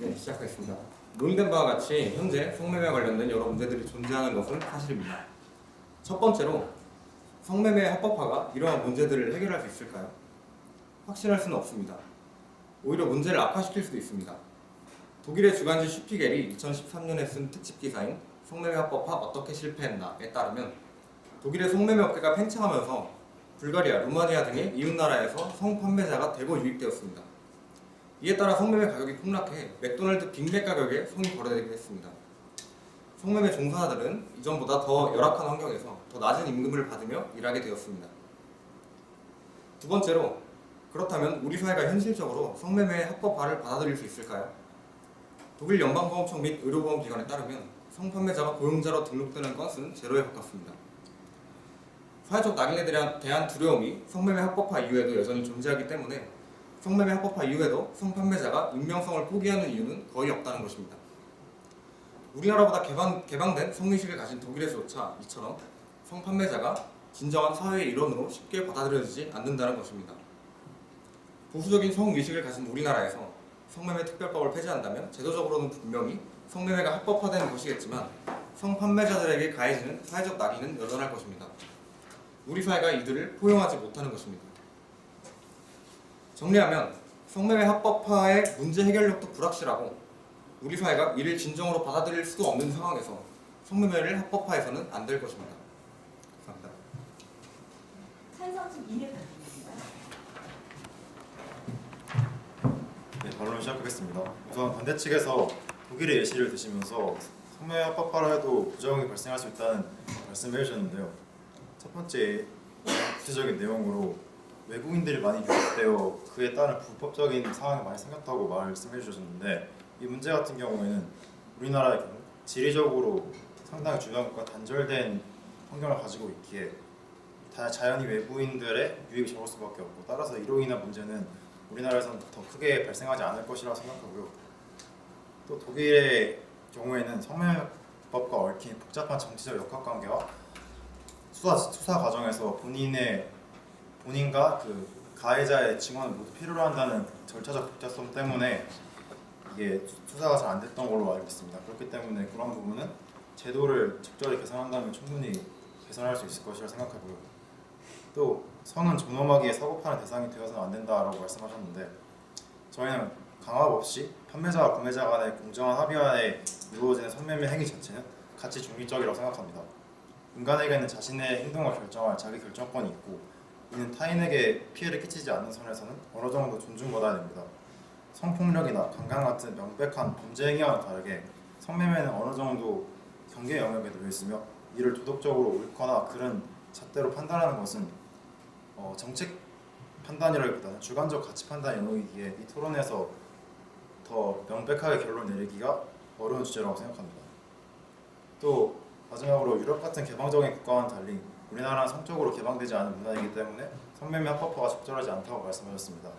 네, 시작하겠습니다. 논의된 바와 같이 현재 성매매와 관련된 여러 문제들이 존재하는 것은 사실입니다. 첫 번째로 성매매 합법화가 이러한 문제들을 해결할 수 있을까요? 확신할 수는 없습니다. 오히려 문제를 악화시킬 수도 있습니다. 독일의 주간지 슈피겔이 2013년에 쓴 특집 기사인 성매매 합법화 어떻게 실패했나에 따르면 독일의 성매매 업계가 팽창하면서 불가리아, 루마니아 등의 이웃나라에서 성판매자가 대거 유입되었습니다. 이에 따라 성매매 가격이 폭락해 맥도날드 빅맥 가격에 손이 거래되기도 했습니다. 성매매 종사자들은 이전보다 더 열악한 환경에서 더 낮은 임금을 받으며 일하게 되었습니다. 두 번째로, 그렇다면 우리 사회가 현실적으로 성매매 합법화를 받아들일 수 있을까요? 독일 연방보험청 및 의료보험기관에 따르면 성판매자가 고용자로 등록되는 것은 제로에 가깝습니다. 사회적 낙인에 대한 두려움이 성매매 합법화 이후에도 여전히 존재하기 때문에 성매매 합법화 이후에도 성판매자가 익명성을 포기하는 이유는 거의 없다는 것입니다. 우리나라보다 개방된 성의식을 가진 독일에서조차 이처럼 성판매자가 진정한 사회의 일원으로 쉽게 받아들여지지 않는다는 것입니다. 보수적인 성의식을 가진 우리나라에서 성매매 특별법을 폐지한다면 제도적으로는 분명히 성매매가 합법화되는 것이겠지만 성판매자들에게 가해지는 사회적 낙인은 여전할 것입니다. 우리 사회가 이들을 포용하지 못하는 것입니다. 정리하면 성매매 합법화의 문제 해결력도 불확실하고 우리 사회가 이를 진정으로 받아들일 수도 없는 상황에서 성매매를 합법화해서는 안 될 것입니다. 감사합니다. 찬성 이해 부탁드립니다. 네, 반론 시작하겠습니다. 우선 반대 측에서 독일의 예시를 드시면서 성매매 합법화를 해도 부작용이 발생할 수 있다는 말씀을 해주셨는데요. 첫 번째 구체적인 내용으로 외국인들이 많이 유입되어 그에 따른 불법적인 상황이 많이 생겼다고 말씀해 주셨는데 이 문제 같은 경우에는 우리나라의 경우 지리적으로 상당히 주변국과 단절된 환경을 가지고 있기에 자연히 외부인들의 유입이 적을 수밖에 없고 따라서 이로 인한 문제는 우리나라에서는 더 크게 발생하지 않을 것이라고 생각하고요. 또 독일의 경우에는 성매매법과 얽힌 복잡한 정치적 역학관계와 수사 과정에서 본인과 그 가해자의 증언을 모두 필요로 한다는 절차적 복잡성 때문에 이게 수사가 잘 안 됐던 걸로 알고 있습니다. 그렇기 때문에 그런 부분은 제도를 적절히 개선한다면 충분히 개선할 수 있을 것이라 생각하고요. 또 성은 존엄하게 사고파는 대상이 되어서는 안 된다라고 말씀하셨는데 저희는 강압 없이 판매자와 구매자 간의 공정한 합의하에 이루어지는 성매매 행위 자체는 가치 중립적이라고 생각합니다. 인간에게는 자신의 행동을 결정할 자기 결정권이 있고 이는 타인에게 피해를 끼치지 않는 선에서는 어느 정도 존중받아야 됩니다. 성폭력이나 강간 같은 명백한 범죄 행위와는 다르게 성매매는 어느 정도 경계 영역에 놓여 있으며 이를 도덕적으로 옳거나 그른 잣대로 판단하는 것은 정책 판단이라기보다는 주관적 가치 판단 영역이기에 이 토론에서 더 명백하게 결론 내리기가 어려운 주제라고 생각합니다. 또 마지막으로 유럽 같은 개방적인 국가와는 달리 우리나라는 성적으로 개방되지 않은 문화이기 때문에 성매매 합법화가 적절하지 않다고 말씀하셨습니다.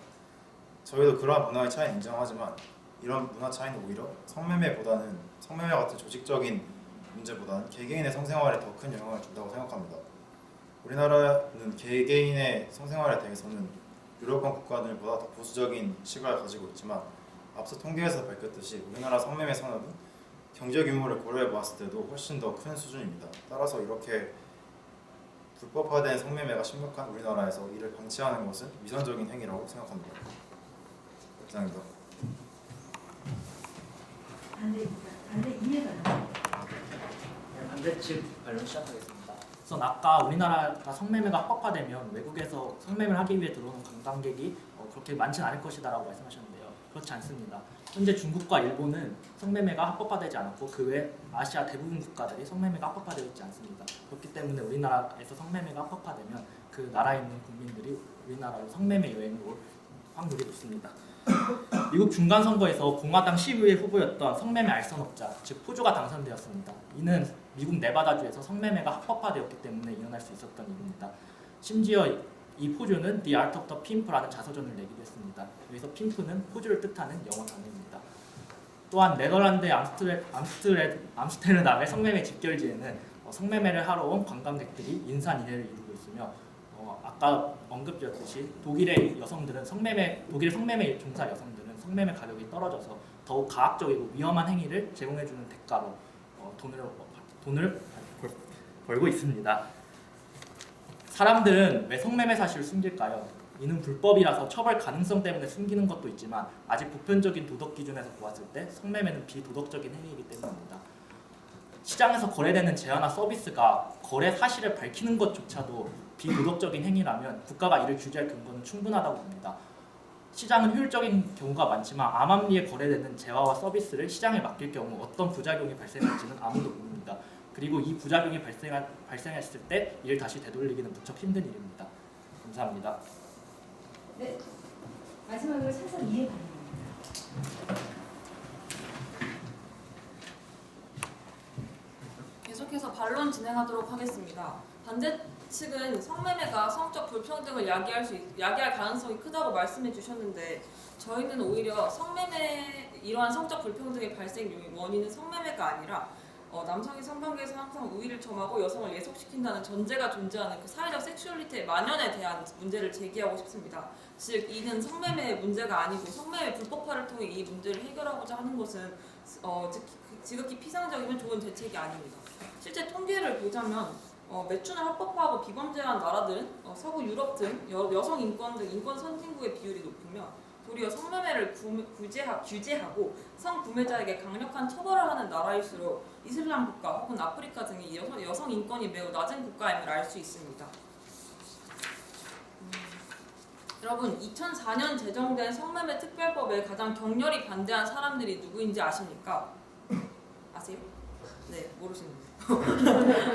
저희도 그러한 문화의 차이는 인정하지만 이런 문화 차이는 오히려 성매매 같은 조직적인 문제보다는 개개인의 성생활에 더 큰 영향을 준다고 생각합니다. 우리나라는 개개인의 성생활에 대해서는 유럽권 국가들보다 더 보수적인 시각을 가지고 있지만 앞서 통계에서 밝혔듯이 우리나라 성매매 산업은 경제 규모를 고려해 보았을 때도 훨씬 더 큰 수준입니다. 따라서 이렇게 불법화된 성매매가 심각한 우리나라에서 이를 방치하는 것은 위선적인 행위라고 생각합니다. 이상입니다. 반대 이해가 네, 반대 측 반론 시작하겠습니다. 우선 아까 우리나라가 성매매가 합법화되면 외국에서 성매매를 하기 위해 들어오는 관광객이 그렇게 많지는 않을 것이다라고 말씀하셨는데요. 그렇지 않습니다. 현재 중국과 일본은 성매매가 합법화되지 않았고 그 외 아시아 대부분 국가들이 성매매가 합법화되어 있지 않습니다. 그렇기 때문에 우리나라에서 성매매가 합법화되면 그 나라에 있는 국민들이 우리나라로 성매매 여행을 올 확률이 높습니다. 미국 중간선거에서 공화당 시의회 후보였던 성매매 알선업자, 즉 포주가 당선되었습니다. 이는 미국 네바다주에서 성매매가 합법화되었기 때문에 일어날 수 있었던 일입니다. 심지어 이 포주는 The Art of the Pimp라는 자서전을 내기도 했습니다. 여기서 핀프는 포주를 뜻하는 영어 단어입니다. 또한 네덜란드의 암스테르담의 성매매 집결지에는 성매매를 하러 온 관광객들이 인산인해를 이루고 있으며 아까 언급드렸듯이 독일의 성매매 종사 여성들은 성매매 가격이 떨어져서 더욱 가학적이고 위험한 행위를 제공해주는 대가로 돈을 벌고 있습니다. 사람들은 왜 성매매 사실을 숨길까요? 이는 불법이라서 처벌 가능성 때문에 숨기는 것도 있지만 아직 보편적인 도덕 기준에서 보았을 때 성매매는 비도덕적인 행위이기 때문입니다. 시장에서 거래되는 제화나 서비스가 거래 사실을 밝히는 것조차도 비도덕적인 행위라면 국가가 이를 규제할 근거는 충분하다고 봅니다. 시장은 효율적인 경우가 많지만 암암리에 거래되는 제화와 서비스를 시장에 맡길 경우 어떤 부작용이 발생할지는 아무도 모릅니다. 그리고 이 부작용이 발생했을 때 이를 다시 되돌리기는 무척 힘든 일입니다. 감사합니다. 네. 마지막으로 찬성 2의 발언입니다. 계속해서 반론 진행하도록 하겠습니다. 반대 측은 성매매가 성적 불평등을 야기할 가능성이 크다고 말씀해 주셨는데 저희는 오히려 이러한 성적 불평등의 발생 원인은 성매매가 아니라 남성이 성관계에서 항상 우위를 점하고 여성을 예속시킨다는 전제가 존재하는 그 사회적 섹슈얼리티의 만연에 대한 문제를 제기하고 싶습니다. 즉 이는 성매매의 문제가 아니고 성매매 불법화를 통해 이 문제를 해결하고자 하는 것은 지극히 피상적이면 좋은 대책이 아닙니다. 실제 통계를 보자면 매춘을 합법화하고 비범죄한 나라들은 서구 유럽 등 여성 인권 등 인권 선진국의 비율이 높으며 도리어 성매매를 규제하고 성구매자에게 강력한 처벌을 하는 나라일수록 이슬람 국가 혹은 아프리카 등의 여성 인권이 매우 낮은 국가임을 알 수 있습니다. 여러분 2004년 제정된 성매매 특별법에 가장 격렬히 반대한 사람들이 누구인지 아십니까? 아세요? 네, 모르시는군요.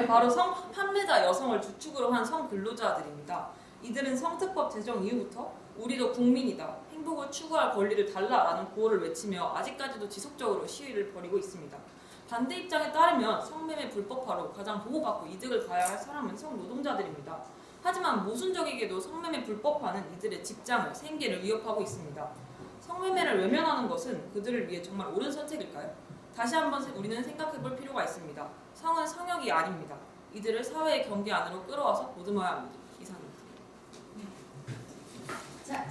바로 판매자 여성을 주축으로 한 성근로자들입니다. 이들은 성특법 제정 이후부터 우리도 국민이다, 행복을 추구할 권리를 달라라는 구호를 외치며 아직까지도 지속적으로 시위를 벌이고 있습니다. 반대 입장에 따르면 성매매 불법화로 가장 보호받고 이득을 봐야 할 사람은 성노동자들입니다. 하지만 모순적이게도 성매매 불법화는 이들의 직장을, 생계를 위협하고 있습니다. 성매매를 외면하는 것은 그들을 위해 정말 옳은 선택일까요? 다시 한번 우리는 생각해볼 필요가 있습니다. 성은 성역이 아닙니다. 이들을 사회의 경계 안으로 끌어와서 보듬어야 합니다. 이상입니다. 자,